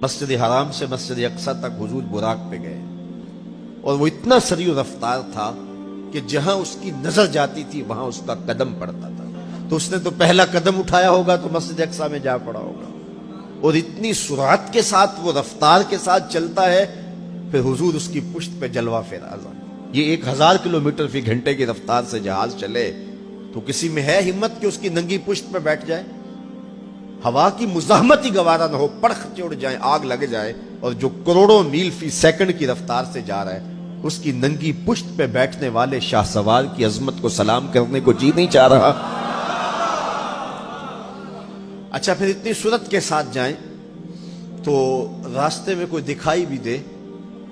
مسجد حرام سے مسجد اقصی تک حضور براق پہ گئے اور وہ اتنا سریع رفتار تھا کہ جہاں اس کی نظر جاتی تھی وہاں اس کا قدم پڑتا تھا. تو اس نے تو پہلا قدم اٹھایا ہوگا تو مسجد اقصی میں جا پڑا ہوگا. اور اتنی سرعت کے ساتھ وہ رفتار کے ساتھ چلتا ہے. پھر حضور اس کی پشت پہ جلوہ فراز. یہ 1000 کلومیٹر فی گھنٹے کی رفتار سے جہاز چلے تو کسی میں ہے ہمت کہ اس کی ننگی پشت پہ بیٹھ جائے؟ ہوا کی مزاحمت ہی گوارا نہ ہو، پڑخ چڑھ جائے، آگ لگ جائے. اور جو کروڑوں میل فی سیکنڈ کی رفتار سے جا رہا ہے اس کی ننگی پشت پہ بیٹھنے والے شاہ سوار کی عظمت کو سلام کرنے کو جی نہیں چاہ رہا. اچھا پھر اتنی سرعت کے ساتھ جائیں تو راستے میں کوئی دکھائی بھی دے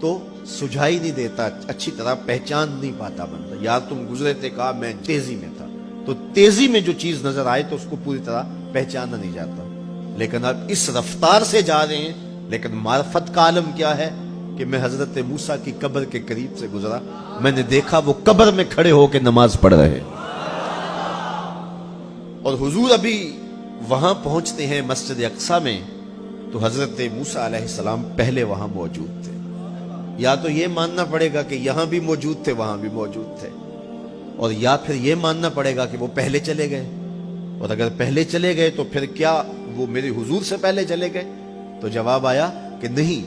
تو سجھائی نہیں دیتا، اچھی طرح پہچان نہیں پاتا بندہ. یار تم گزرے تھے، کہا میں تیزی میں تھا. تو تیزی میں جو چیز نظر آئے تو اس کو پوری طرح پہچانا نہیں جاتا. لیکن اب اس رفتار سے جا رہے ہیں. لیکن معرفت کا عالم کیا ہے کہ میں حضرت موسیٰ کی قبر کے قریب سے گزرا، میں نے دیکھا وہ قبر میں کھڑے ہو کے نماز پڑھ رہے. اور حضور ابھی وہاں پہنچتے ہیں مسجد اقصی میں تو حضرت موسیٰ علیہ السلام پہلے وہاں موجود تھے. یا تو یہ ماننا پڑے گا کہ یہاں بھی موجود تھے وہاں بھی موجود تھے، اور یا پھر یہ ماننا پڑے گا کہ وہ پہلے چلے گئے. اور اگر پہلے چلے گئے تو پھر کیا وہ میرے حضور سے پہلے چلے گئے؟ تو جواب آیا کہ نہیں،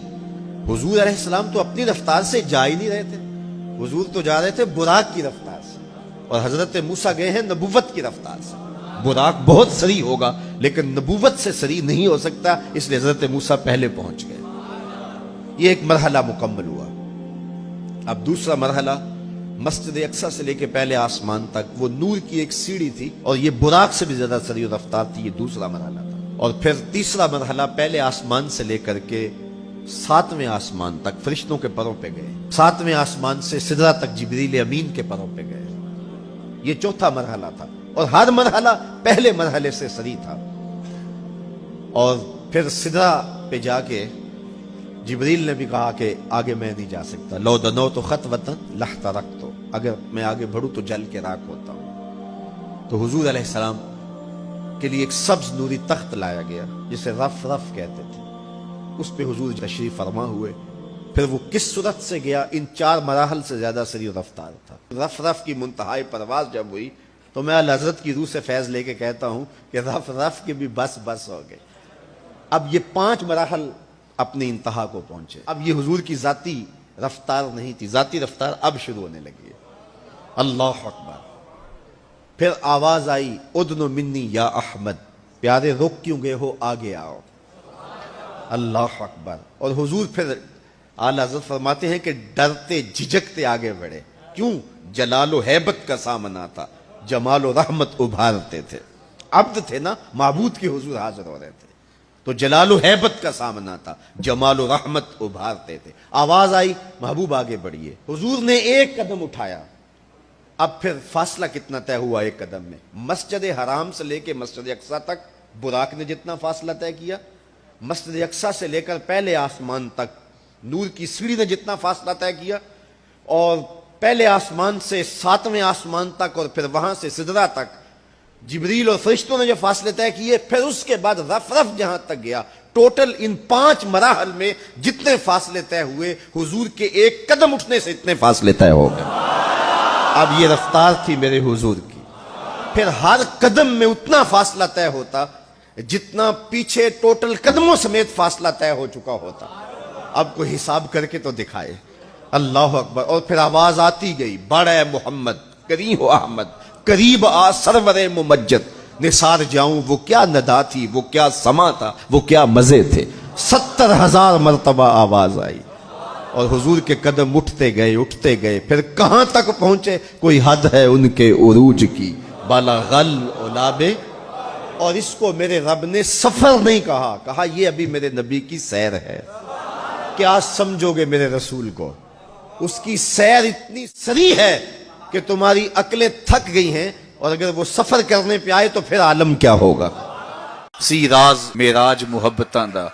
حضور علیہ السلام تو اپنی رفتار سے جا ہی نہیں رہے تھے. حضور تو جا رہے تھے براق کی رفتار سے، اور حضرت موسیٰ گئے ہیں نبوت کی رفتار سے. براق بہت سریع ہوگا لیکن نبوت سے سریع نہیں ہو سکتا، اس لیے حضرت موسیٰ پہلے پہنچ گئے. یہ ایک مرحلہ مکمل ہوا. اب دوسرا مرحلہ مسجد اقصی سے لے کے پہلے آسمان تک وہ نور کی ایک سیڑھی تھی اور یہ براق سے بھی زیادہ سریع رفتار تھی. یہ دوسرا مرحلہ تھا. اور پھر تیسرا مرحلہ پہلے آسمان سے لے کر کے 7ویں آسمان تک فرشتوں کے پروں پہ گئے. 7ویں آسمان سے سدرہ تک جبریل امین کے پروں پہ گئے. یہ چوتھا مرحلہ تھا اور ہر مرحلہ پہلے مرحلے سے سریع تھا. اور پھر سدرہ پہ جا کے جبریل نے بھی کہا کہ آگے میں نہیں جا سکتا. لو دنوت خطوۃ لاحترقت، اگر میں آگے بڑھوں تو جل کے راکھ ہوتا ہوں. تو حضور علیہ السلام کے لیے ایک سبز نوری تخت لایا گیا جسے رف رف کہتے تھے. اس پہ حضور تشریف فرما ہوئے. پھر وہ کس صورت سے گیا؟ ان 4 مراحل سے زیادہ سریع رفتار تھا. رف رف کی منتہائی پرواز جب ہوئی تو میں اعلیٰ حضرت کی روح سے فیض لے کے کہتا ہوں کہ رف رف کے بھی بس بس ہو گئے. اب یہ 5 مراحل اپنی انتہا کو پہنچے. اب یہ حضور کی ذاتی رفتار نہیں تھی، ذاتی رفتار اب شروع ہونے لگی ہے. اللہ اکبر. پھر آواز آئی ادنو منی یا احمد، پیارے رک کیوں گئے ہو، آگے آؤ. اللہ اکبر. اور حضور پھر اعلیٰ حضرت فرماتے ہیں کہ ڈرتے جھجکتے آگے بڑھے. کیوں؟ جلال و حیبت کا سامنا تھا، جمال و رحمت ابھارتے تھے. عبد تھے نا، معبود کے حضور حاضر ہو رہے تھے تو جلال و حیبت کا سامنا تھا، جمال و رحمت ابھارتے تھے. آواز آئی محبوب آگے بڑھیے. حضور نے ایک قدم اٹھایا. اب پھر فاصلہ کتنا طے ہوا ایک قدم میں؟ مسجد حرام سے لے کے مسجد اقصی تک براق نے جتنا فاصلہ طے کیا، مسجد اقصی سے لے کر پہلے آسمان تک نور کی سیڑھی نے جتنا فاصلہ طے کیا، اور پہلے آسمان سے 7ویں آسمان تک اور پھر وہاں سے سدرہ تک جبریل اور فرشتوں نے جو فاصلے طے کیے، پھر اس کے بعد رف رف جہاں تک گیا. ٹوٹل ان 5 مراحل میں جتنے فاصلے طے ہوئے، حضور کے ایک قدم اٹھنے سے اتنے فاصلے طے ہو گئے. اب یہ رفتار تھی میرے حضور کی. پھر ہر قدم میں اتنا فاصلہ طے ہوتا جتنا پیچھے ٹوٹل قدموں سمیت فاصلہ طے ہو چکا ہوتا. اب کوئی حساب کر کے تو دکھائے. اللہ اکبر. اور پھر آواز آتی گئی بڑھ اے محمد، کریں ہو احمد، قریب آ سرور ممجد. نثار جاؤں وہ کیا ندا تھی، وہ کیا سما تھا، وہ کیا مزے تھے. 70,000 مرتبہ آواز آئی اور حضور کے قدم اٹھتے گئے. پھر کہاں تک پہنچے؟ کوئی حد ہے ان کے عروج کی، بالا غل اولابے. اور اس کو میرے رب نے سفر نہیں کہا یہ ابھی میرے نبی کی سیر ہے. کیا سمجھو گے میرے رسول کو؟ اس کی سیر اتنی سریع ہے کہ تمہاری عقلیں تھک گئی ہیں، اور اگر وہ سفر کرنے پہ آئے تو پھر عالم کیا ہوگا. سی راز میراج محبتاں دا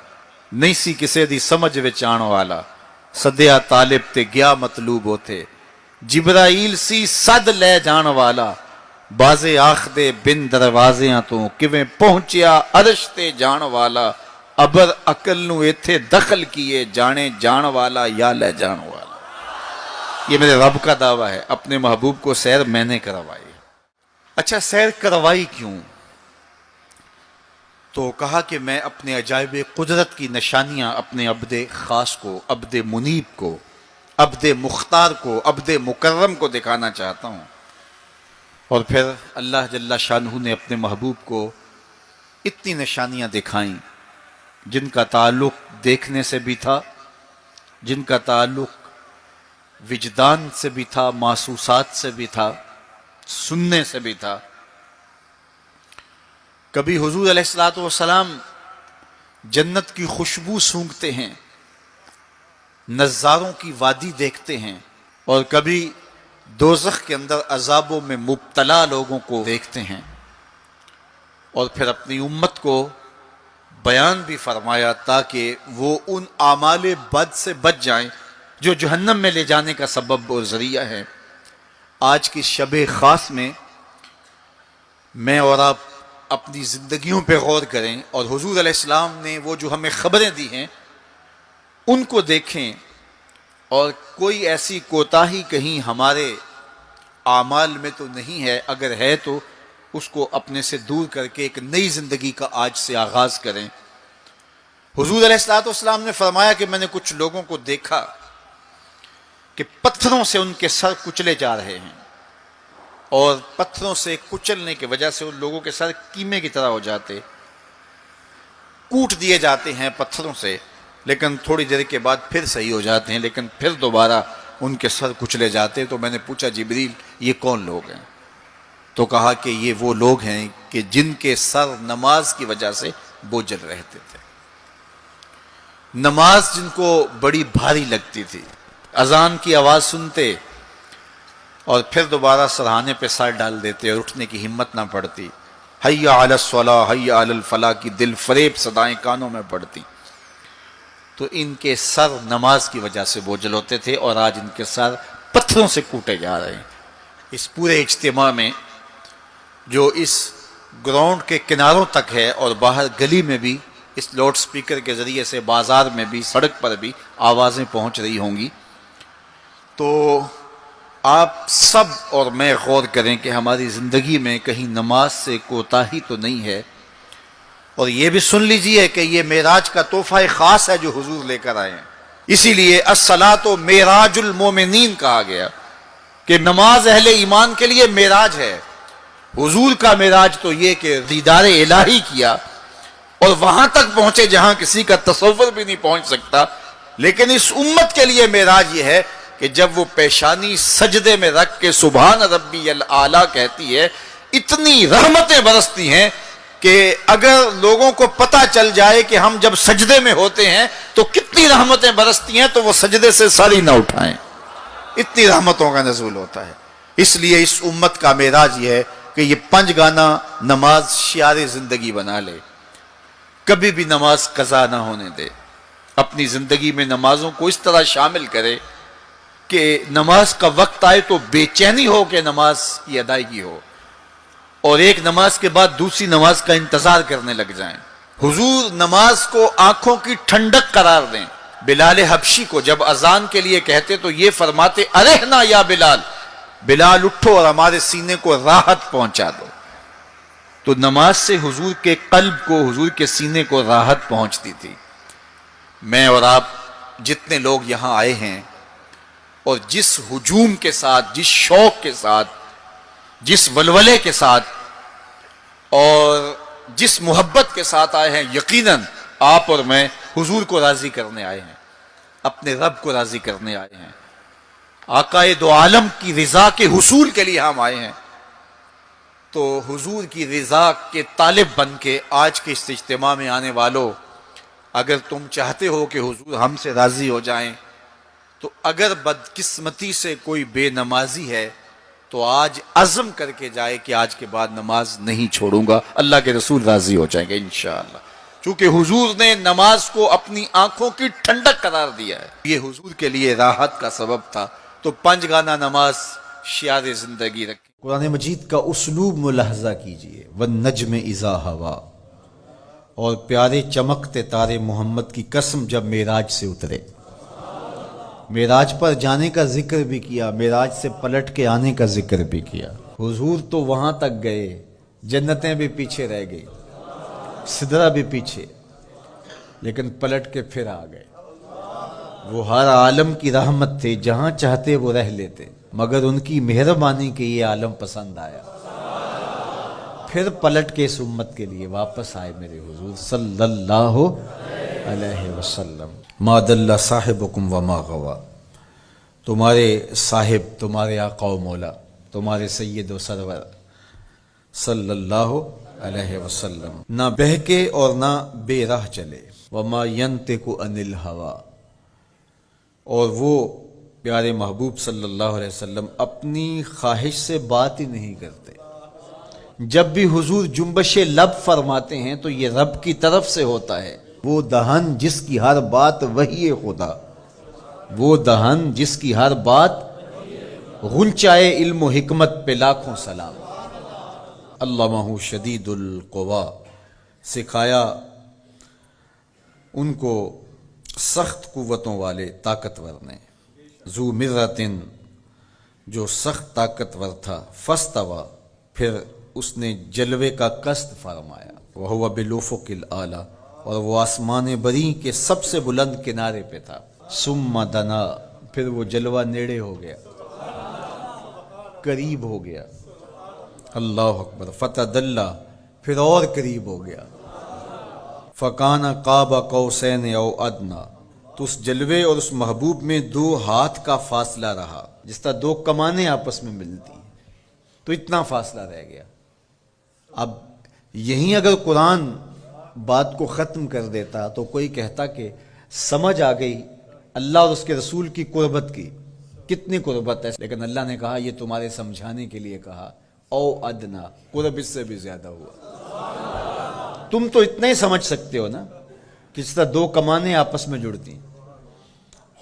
نہیں سی کسے دی سمجھ وچ آن والا. سدیا طالب تے گیا مطلوب ہوتے. جبرائیل سی صد لے جان والا. بازے آخ دے بن دروازیاں تو کیویں پہنچیا عرش تے جان والا. ابر عقل نو ایتھے دخل کیے جانے جان والا یا لے جان والا. یہ میرے رب کا دعویٰ ہے. اپنے محبوب کو سیر میں نے کروائی. اچھا سیر کروائی کیوں؟ تو کہا کہ میں اپنے عجائب قدرت کی نشانیاں اپنے عبد خاص کو، عبد منیب کو، عبد مختار کو، عبد مکرم کو دکھانا چاہتا ہوں. اور پھر اللہ جل شانہ نے اپنے محبوب کو اتنی نشانیاں دکھائیں جن کا تعلق دیکھنے سے بھی تھا، جن کا تعلق وجدان سے بھی تھا، محسوسات سے بھی تھا، سننے سے بھی تھا. کبھی حضور علیہ الصلوۃ والسلام جنت کی خوشبو سونگھتے ہیں، نظاروں کی وادی دیکھتے ہیں، اور کبھی دوزخ کے اندر عذابوں میں مبتلا لوگوں کو دیکھتے ہیں. اور پھر اپنی امت کو بیان بھی فرمایا تاکہ وہ ان اعمال بد سے بچ جائیں جو جہنم میں لے جانے کا سبب اور ذریعہ ہے. آج کی شب خاص میں اور آپ اپنی زندگیوں پہ غور کریں اور حضور علیہ السلام نے وہ جو ہمیں خبریں دی ہیں ان کو دیکھیں، اور کوئی ایسی کوتاہی کہیں ہمارے اعمال میں تو نہیں ہے، اگر ہے تو اس کو اپنے سے دور کر کے ایک نئی زندگی کا آج سے آغاز کریں. حضور علیہ الصلوۃ والسلام نے فرمایا کہ میں نے کچھ لوگوں کو دیکھا کہ پتھروں سے ان کے سر کچلے جا رہے ہیں، اور پتھروں سے کچلنے کی وجہ سے ان لوگوں کے سر کیمے کی طرح ہو جاتے، کوٹ دیے جاتے ہیں پتھروں سے، لیکن تھوڑی دیر کے بعد پھر صحیح ہو جاتے ہیں، لیکن پھر دوبارہ ان کے سر کچلے جاتے. تو میں نے پوچھا جبریل یہ کون لوگ ہیں؟ تو کہا کہ یہ وہ لوگ ہیں کہ جن کے سر نماز کی وجہ سے بوجھل رہتے تھے، نماز جن کو بڑی بھاری لگتی تھی، اذان کی آواز سنتے اور پھر دوبارہ سرہانے پہ سر ڈال دیتے اور اٹھنے کی ہمت نہ پڑتی. حی علی الصلاۃ حی علی الفلاح کی دل فریب صدائیں کانوں میں پڑتی. تو ان کے سر نماز کی وجہ سے بوجھل ہوتے تھے، اور آج ان کے سر پتھروں سے کوٹے جا رہے ہیں. اس پورے اجتماع میں جو اس گراؤنڈ کے کناروں تک ہے اور باہر گلی میں بھی اس لاؤڈ سپیکر کے ذریعے سے، بازار میں بھی، سڑک پر بھی آوازیں پہنچ رہی ہوں گی. تو آپ سب اور میں غور کریں کہ ہماری زندگی میں کہیں نماز سے کوتاہی تو نہیں ہے. اور یہ بھی سن لیجئے کہ یہ معراج کا تحفہ خاص ہے جو حضور لے کر آئے ہیں. اسی لیے الصلاۃ معراج المومنین کہا گیا کہ نماز اہل ایمان کے لیے معراج ہے. حضور کا معراج تو یہ کہ دیدار الہی کیا اور وہاں تک پہنچے جہاں کسی کا تصور بھی نہیں پہنچ سکتا. لیکن اس امت کے لیے معراج یہ ہے کہ جب وہ پیشانی سجدے میں رکھ کے سبحان ربی الاعلیٰ کہتی ہے، اتنی رحمتیں برستی ہیں کہ اگر لوگوں کو پتہ چل جائے کہ ہم جب سجدے میں ہوتے ہیں تو کتنی رحمتیں برستی ہیں تو وہ سجدے سے ساری نہ اٹھائیں. اتنی رحمتوں کا نزول ہوتا ہے. اس لیے اس امت کا معراج یہ ہے کہ یہ 5 گانا نماز شعار زندگی بنا لے، کبھی بھی نماز قضا نہ ہونے دے. اپنی زندگی میں نمازوں کو اس طرح شامل کرے کہ نماز کا وقت آئے تو بے چینی ہو کہ نماز کی ادائیگی ہو، اور ایک نماز کے بعد دوسری نماز کا انتظار کرنے لگ جائیں. حضور نماز کو آنکھوں کی ٹھنڈک قرار دیں. بلال حبشی کو جب اذان کے لیے کہتے تو یہ فرماتے ارحنا یا بلال، بلال اٹھو اور ہمارے سینے کو راحت پہنچا دو. تو نماز سے حضور کے قلب کو، حضور کے سینے کو راحت پہنچتی تھی. میں اور آپ جتنے لوگ یہاں آئے ہیں اور جس ہجوم کے ساتھ، جس شوق کے ساتھ، جس ولولے کے ساتھ اور جس محبت کے ساتھ آئے ہیں، یقیناً آپ اور میں حضور کو راضی کرنے آئے ہیں، اپنے رب کو راضی کرنے آئے ہیں، آقائے دو عالم کی رضا کے حصول کے لیے ہم آئے ہیں. تو حضور کی رضا کے طالب بن کے آج کے اس اجتماع میں آنے والوں، اگر تم چاہتے ہو کہ حضور ہم سے راضی ہو جائیں، تو اگر بدقسمتی سے کوئی بے نمازی ہے تو آج عزم کر کے جائے کہ آج کے بعد نماز نہیں چھوڑوں گا. اللہ کے رسول راضی ہو جائیں گے انشاءاللہ، چونکہ حضور نے نماز کو اپنی آنکھوں کی ٹھنڈک قرار دیا ہے. یہ حضور کے لیے راحت کا سبب تھا. تو 5 گانا نماز شعار زندگی رکھیں. قرآن مجید کا اسلوب ملاحظہ کیجئے. والنجم اذا ہوا اور پیارے چمکتے تارے محمد کی قسم جب معراج سے اترے، معراج پر جانے کا ذکر بھی کیا، معراج سے پلٹ کے آنے کا ذکر بھی کیا۔ حضور تو وہاں تک گئے، جنتیں بھی پیچھے رہ گئی، سدرہ بھی پیچھے، لیکن پلٹ کے پھر آ گئے۔ وہ ہر عالم کی رحمت تھے، جہاں چاہتے وہ رہ لیتے، مگر ان کی مہربانی کے یہ عالم پسند آیا، پھر پلٹ کے اس امت کے لیے واپس آئے میرے حضور صلی اللہ علیہ وسلم۔ ما دل صاحبکم وما غوا، تمہارے صاحب، تمہارے آقا و مولا، تمہارے سید و سرور صلی اللہ علیہ وسلم نہ بہکے اور نہ بے راہ چلے، وما ینطق عن الہوی، اور وہ پیارے محبوب صلی اللہ علیہ وسلم اپنی خواہش سے بات ہی نہیں کرتے۔ جب بھی حضور جنبش لب فرماتے ہیں تو یہ رب کی طرف سے ہوتا ہے۔ وہ دہن جس کی ہر بات وحی خدا، وہ دہن جس کی ہر بات، غنچائے علم و حکمت پہ لاکھوں سلام۔ علمہ شدید القوا، سکھایا ان کو سخت قوتوں والے طاقتور نے۔ ذو مرتن، جو سخت طاقتور تھا، فاستوی، پھر اس نے جلوے کا قصد فرمایا۔ وہو بالافق الاعلی، اور وہ آسمان بری کے سب سے بلند کنارے پہ تھا۔ ثم دنا، پھر وہ جلوہ نیڑے ہو گیا، قریب ہو گیا۔ اللہ اکبر۔ فتدلی، پھر اور قریب ہو گیا۔ فکان قاب قوسین او ادنا، تو اس جلوے اور اس محبوب میں 2 ہاتھ کا فاصلہ رہا، جس طرح 2 کمانیں آپس میں ملتی ہیں، تو اتنا فاصلہ رہ گیا۔ اب یہیں اگر قرآن بات کو ختم کر دیتا تو کوئی کہتا کہ سمجھ آ گئی اللہ اور اس کے رسول کی قربت کی، کتنی قربت ہے، لیکن اللہ نے کہا یہ تمہارے سمجھانے کے لیے کہا، او ادنا، قرب اس سے بھی زیادہ ہوا۔ تم تو اتنا ہی سمجھ سکتے ہو نا، کس طرح 2 کمانیں آپس میں جڑتی ہیں۔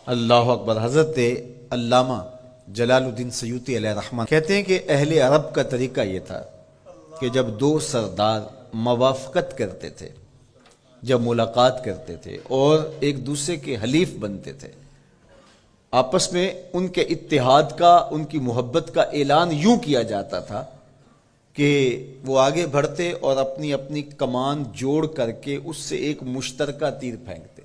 اللہ اکبر۔ حضرت علامہ جلال الدین سیوطی علیہ رحمہ کہتے ہیں کہ اہل عرب کا طریقہ یہ تھا کہ جب 2 سردار موافقت کرتے تھے، جب ملاقات کرتے تھے اور ایک دوسرے کے حلیف بنتے تھے، آپس میں ان کے اتحاد کا، ان کی محبت کا اعلان یوں کیا جاتا تھا کہ وہ آگے بڑھتے اور اپنی اپنی کمان جوڑ کر کے اس سے ایک مشترکہ تیر پھینکتے۔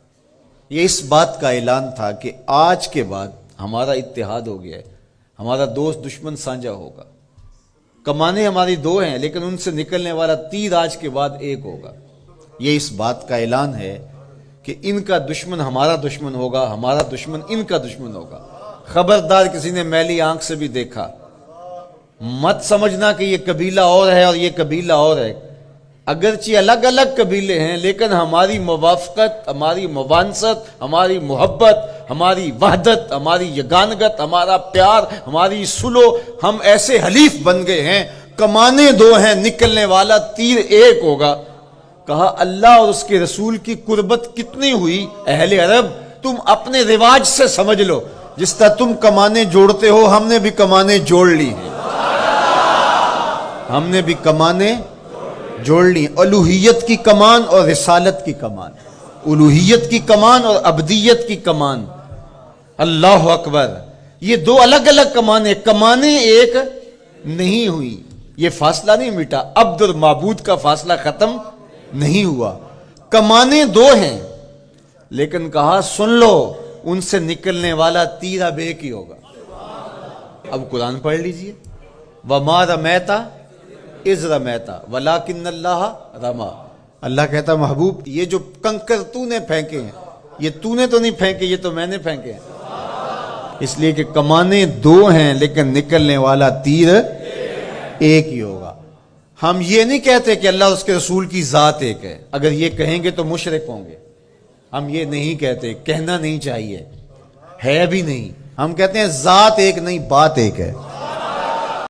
یہ اس بات کا اعلان تھا کہ آج کے بعد ہمارا اتحاد ہو گیا ہے، ہمارا دوست دشمن سانجا ہوگا، کمانیں ہماری 2 ہیں لیکن ان سے نکلنے والا تیر آج کے بعد ایک ہوگا۔ یہ اس بات کا اعلان ہے کہ ان کا دشمن ہمارا دشمن ہوگا، ہمارا دشمن ان کا دشمن ہوگا۔ خبردار کسی نے میلی آنکھ سے بھی دیکھا، مت سمجھنا کہ یہ قبیلہ اور ہے اور یہ قبیلہ اور ہے، اگرچہ الگ الگ قبیلے ہیں لیکن ہماری موافقت، ہماری موانست، ہماری محبت، ہماری وحدت، ہماری یگانگت، ہمارا پیار، ہماری سلو، ہم ایسے حلیف بن گئے ہیں، کمانیں 2 ہیں، نکلنے والا تیر ایک ہوگا۔ کہا اللہ اور اس کے رسول کی قربت کتنی ہوئی اہل عرب، تم اپنے رواج سے سمجھ لو، جس طرح تم کمانیں جوڑتے ہو ہم نے بھی کمانیں جوڑ لی ہیں، ہم نے بھی کمانیں جوڑ لی، الوہیت کی کمان اور رسالت کی کمان، الوہیت کی کمان اور عبدیت کی کمان۔ اللہ اکبر۔ یہ 2 الگ الگ کمانیں ایک نہیں ہوئی، یہ فاصلہ نہیں مٹا، عبد اور معبود کا فاصلہ ختم نہیں ہوا، کمانیں 2 ہیں، لیکن کہا سن لو ان سے نکلنے والا تیر اب ایک ہی ہوگا۔ اب قرآن پڑھ لیجئے، وَمَا رَمَيْتَ اِذْ رَمَيْتَ وَلَٰكِنَّ اللَّهَ رَمَىٰ۔ اللہ کہتا محبوب یہ جو کنکر تو نے پھینکے ہیں، یہ تو نے تو نہیں پھینکے، یہ تو میں نے پھینکے ہیں، اس لیے کہ کمانیں 2 ہیں لیکن نکلنے والا تیر ایک ہی ہوگا۔ ہم یہ نہیں کہتے کہ اللہ اور اس کے رسول کی ذات ایک ہے، اگر یہ کہیں گے تو مشرک ہوں گے، ہم یہ نہیں کہتے، کہنا نہیں چاہیے، ہے بھی نہیں، ہم کہتے ہیں ذات ایک نہیں، بات ایک ہے۔